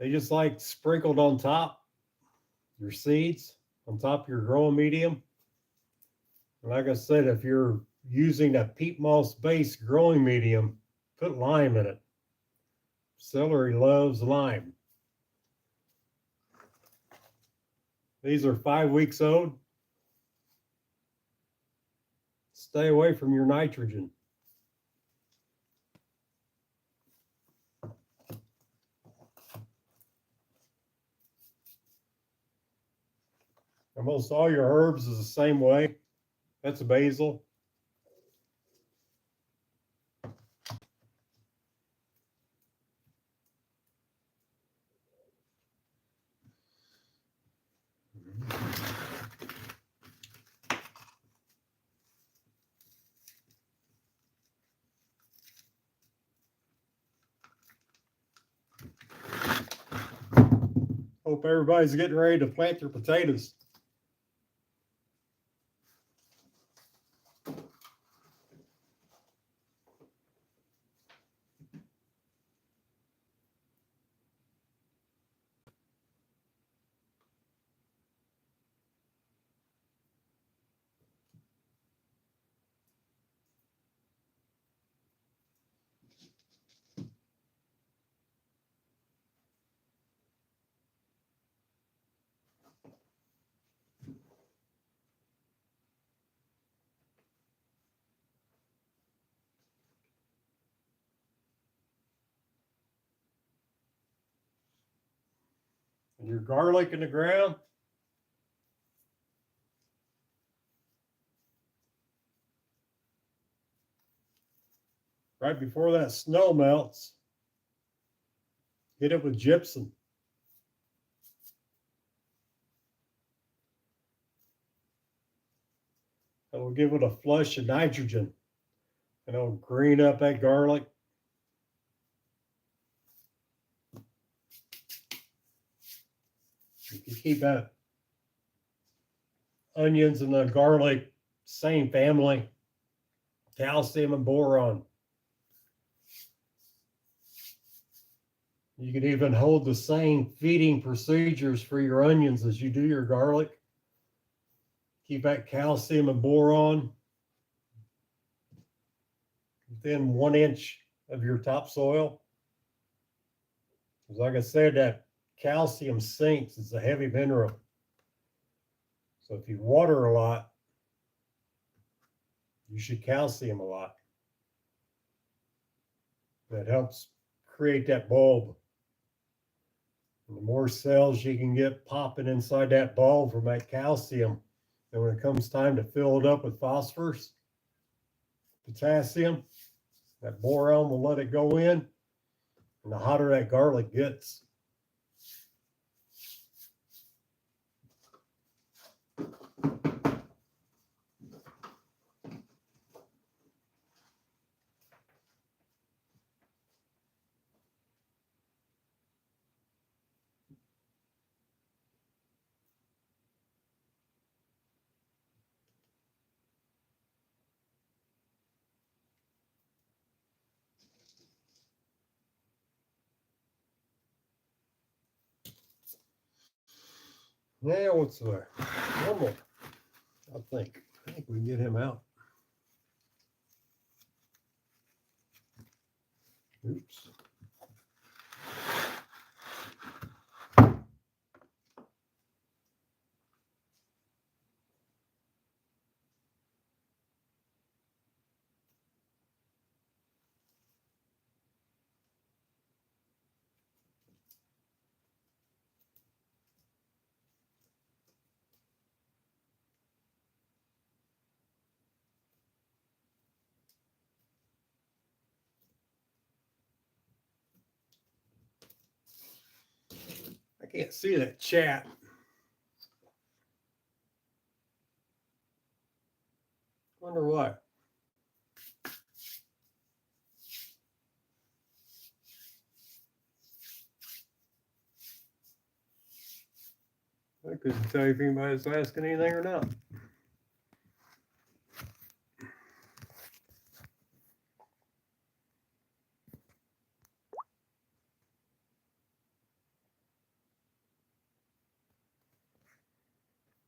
They just like sprinkled on top your seeds, on top of your growing medium. And like I said, if you're using a peat moss based growing medium, put lime in it. Celery loves lime. These are 5 weeks old. Stay away from your nitrogen. Almost all your herbs is the same way. That's basil. Hope everybody's getting ready to plant their potatoes. And your garlic in the ground. Right before that snow melts, hit it with gypsum. That will give it a flush of nitrogen, and it'll green up that garlic. If you keep that onions and the garlic same family, calcium and boron. You can even hold the same feeding procedures for your onions as you do your garlic. Keep that calcium and boron within 1 inch of your topsoil. Because like I said, that calcium sinks. It's a heavy mineral. So if you water a lot, you should calcium a lot. That helps create that bulb. And the more cells you can get popping inside that bulb from that calcium, and when it comes time to fill it up with phosphorus, potassium, that boron will let it go in, and the hotter that garlic gets. Now what's there? One more. I think we can get him out. Oops. I can't see that chat. Wonder why. I couldn't tell you if anybody's asking anything or not.